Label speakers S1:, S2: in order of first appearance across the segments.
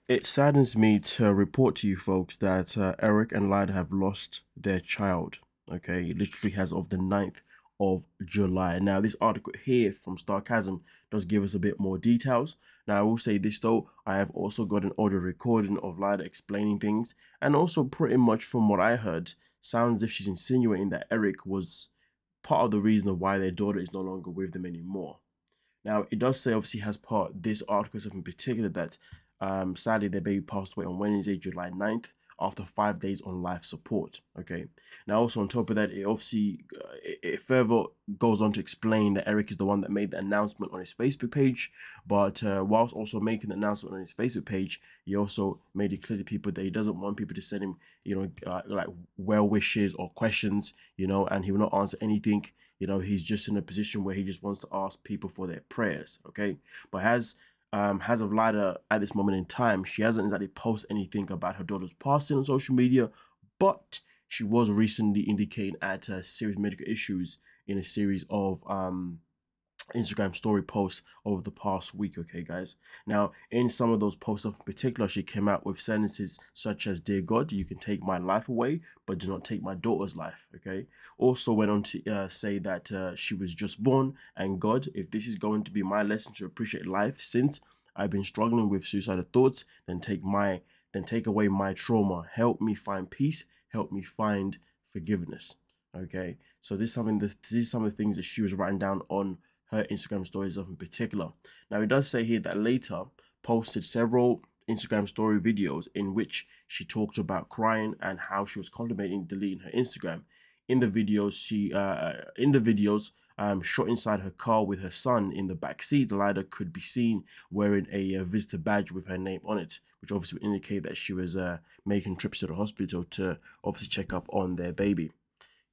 S1: It saddens me to report to you folks that Eric and Leida have lost their child. Okay, literally as of the 9th of July. Now, this article here from Sarcasm does give us a bit more details. Now, I will say this though, I have also got an audio recording of Leida explaining things, and also pretty much from what I heard, sounds as if she's insinuating that Eric was part of the reason of why their daughter is no longer with them anymore. Now, it does say, obviously, has part this article stuff in particular that sadly their baby passed away on Wednesday, July 9th, after 5 days on life support. Okay. Now, also on top of that, it obviously it further goes on to explain that Eric is the one that made the announcement on his Facebook page. But whilst also making the announcement on his Facebook page, he also made it clear to people that he doesn't want people to send him, like well wishes or questions, and he will not answer anything. He's just in a position where he just wants to ask people for their prayers. Okay. But as of Leida at this moment in time, she hasn't exactly posted anything about her daughter's passing on social media, but she was recently indicating at serious medical issues in a series of Instagram story posts over the past week. Okay, guys. Now, in some of those posts in particular, she came out with sentences such as, "Dear God, you can take my life away, but do not take my daughter's life." Okay. Also went on to say that she was just born, and God, if this is going to be my lesson to appreciate life, since I've been struggling with suicidal thoughts, then take away my trauma. Help me find peace. Help me find forgiveness. Okay. So this is some of the things that she was writing down on her Instagram stories of in particular. Now, it does say here that Leida posted several Instagram story videos in which she talked about crying and how she was contemplating deleting her Instagram. In the videos shot inside her car with her son in the back seat, Leida could be seen wearing a visitor badge with her name on it, which obviously would indicate that she was making trips to the hospital to obviously check up on their baby.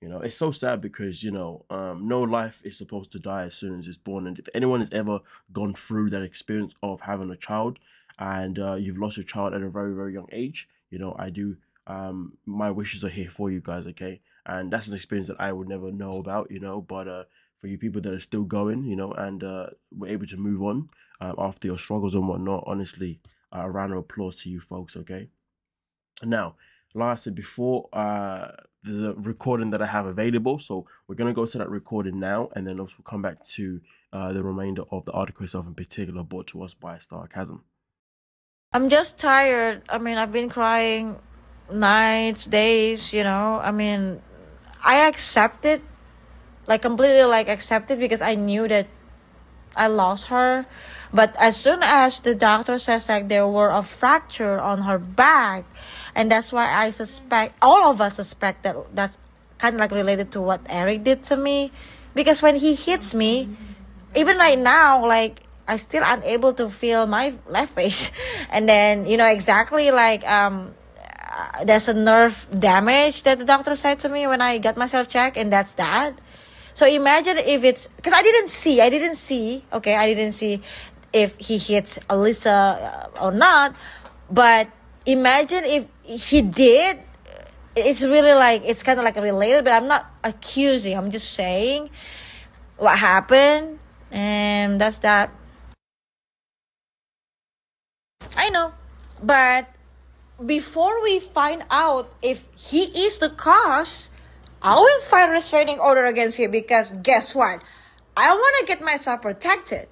S1: It's so sad because, no life is supposed to die as soon as it's born. And if anyone has ever gone through that experience of having a child and you've lost your child at a very, very young age, I do, my wishes are here for you guys, okay? And that's an experience that I would never know about, but for you people that are still going, and were able to move on after your struggles and whatnot, honestly, a round of applause to you folks, okay? Now, like I said before, the recording that I have available. So we're going to go to that recording now, and then also we'll come back to the remainder of the article itself, in particular, brought to us by Sarcasm.
S2: I'm just tired. I mean, I've been crying nights, days. I mean, I accept it, like completely like accept it because I knew that I lost her. But as soon as the doctor says like there were a fracture on her back, and that's why I suspect, all of us suspect that that's kind of like related to what Eric did to me, because when he hits me, even right now, like I still unable to feel my left face, and then exactly like there's a nerve damage that the doctor said to me when I got myself checked, and that's that. So imagine if it's because I didn't see. Okay, I didn't see if he hits Alyssa or not, but imagine if he did. It's really like it's kind of like related, but I'm not accusing. I'm just saying what happened, and that's that. I know, but before we find out if he is the cause, I will file restraining order against him because guess what? I want to get myself protected.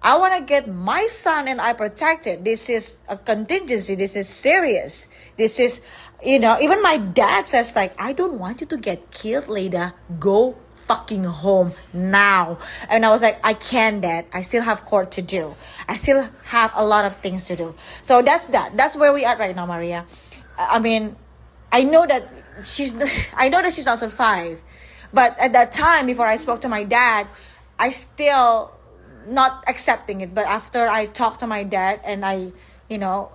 S2: I want to get my son and I protected. This is a contingency. This is serious. This is, even my dad says like, I don't want you to get killed, Leida. Go fucking home now. And I was like, I can't, Dad. I still have court to do. I still have a lot of things to do. So that's that. That's where we are right now, Maria. I mean, I know that I know that she's also 5, but at that time, before I spoke to my dad, I still not accepting it. But after I talked to my dad and I no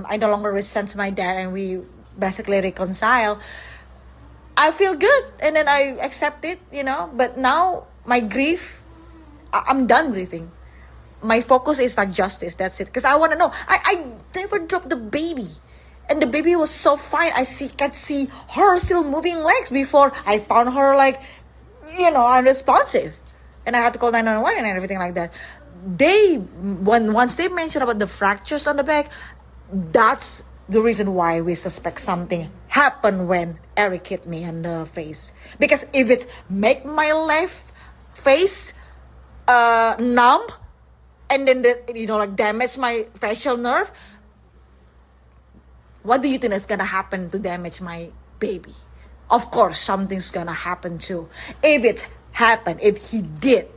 S2: longer resent my dad and we basically reconcile, I feel good, and then I accept it. But now my grief, I'm done grieving. My focus is like justice. That's it. Because I want to know. I never dropped the baby. And the baby was so fine. Can see her still moving legs before I found her like, unresponsive. And I had to call 911 and everything like that. Once they mentioned about the fractures on the back, That's the reason why we suspect something happened when Eric hit me on the face. Because if it make my left face numb, and then like damage my facial nerve, what do you think is gonna happen to damage my baby? Of course, something's gonna happen too. If it happened, if he did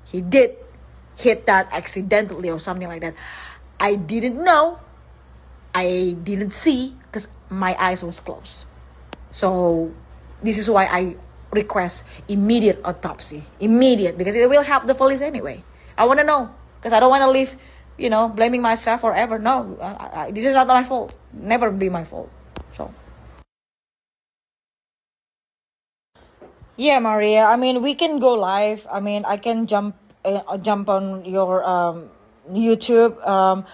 S2: hit that accidentally or something like that, I didn't know, I didn't see because my eyes was closed. So this is why I request immediate autopsy, immediate, because it will help the police anyway. I want to know because I don't want to live, blaming myself forever. No, this is not my fault. Never be my fault. So yeah, Maria. I mean, we can go live. I mean, I can jump on your YouTube.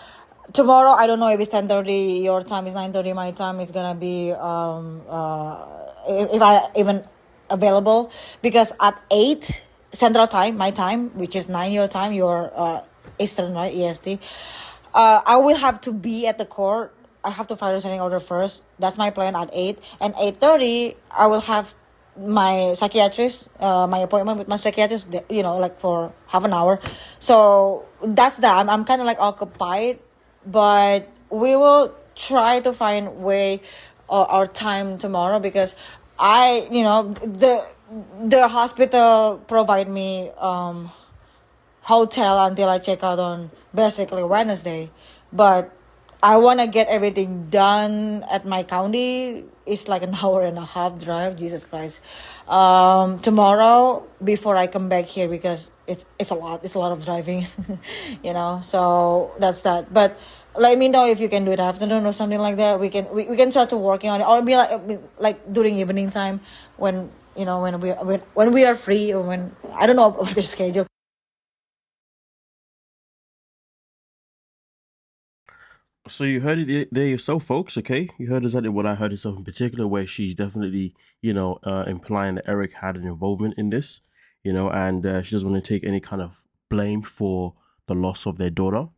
S2: Tomorrow, I don't know if it's 10:30 your time, is 9:30 my time. It's gonna be if I even available, because at 8 Central Time, my time, which is 9 your time, your Eastern, right, EST. I will have to be at the court. I have to file a restraining order first. That's my plan at 8. And 8:30, I will have my psychiatrist, my appointment with my psychiatrist, like for half an hour. So that's that. I'm kind of like occupied, but we will try to find way our time tomorrow, because the hospital provide me hotel until I check out on basically Wednesday. But I want to get everything done at my county. It's like an hour and a half drive. Jesus Christ. Tomorrow before I come back here, because it's a lot. It's a lot of driving, So that's that. But let me know if you can do it afternoon or something like that. We can try to working on it, or be like during evening time when when we are free, or when I don't know about their schedule.
S1: So you heard it there yourself, folks. Okay, you heard exactly what I heard yourself in particular, where she's definitely, implying that Eric had an involvement in this, and she doesn't want to take any kind of blame for the loss of their daughter.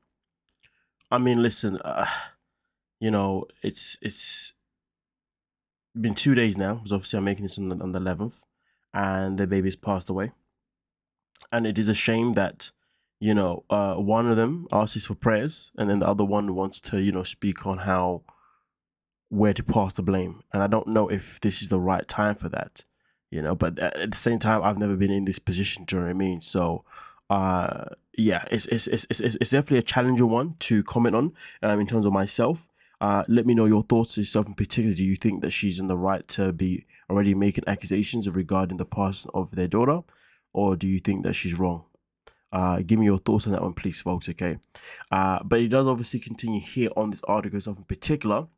S1: I mean, listen, it's been 2 days now, because obviously I'm making this on the 11th, and the baby's passed away, and it is a shame that one of them asks for prayers, and then the other one wants to speak on where to pass the blame. And I don't know if this is the right time for that, but at the same time, I've never been in this position. Do you know what I mean? So yeah, it's definitely a challenging one to comment on, in terms of myself. Let me know your thoughts yourself in particular. Do you think that she's in the right to be already making accusations regarding the passing of their daughter, or do you think that she's wrong? Give me your thoughts on that one, please, folks. Okay. But it does obviously continue here on this article itself in particular,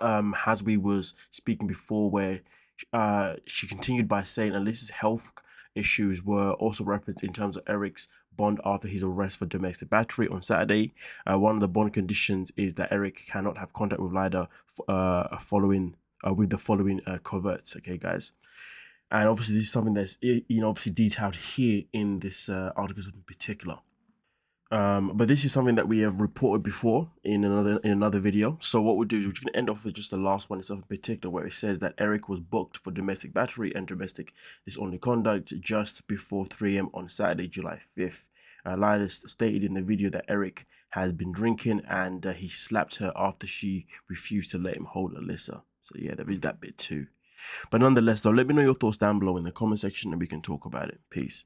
S1: as we was speaking before, where she continued by saying Alyssa's health issues were also referenced in terms of Eric's bond after his arrest for domestic battery on Saturday. One of the bond conditions is that Eric cannot have contact with Leida following with the following coverts. Okay, guys. And obviously, this is something that's obviously detailed here in this article in particular. But this is something that we have reported before in another video. So what we'll do is we're going to end off with just the last one itself in particular, where it says that Eric was booked for domestic battery and domestic disorderly conduct just before 3 a.m. on Saturday, July 5th. Leida stated in the video that Eric has been drinking, and he slapped her after she refused to let him hold Alyssa. So yeah, there is that bit too. But nonetheless, though, let me know your thoughts down below in the comment section, and we can talk about it. Peace.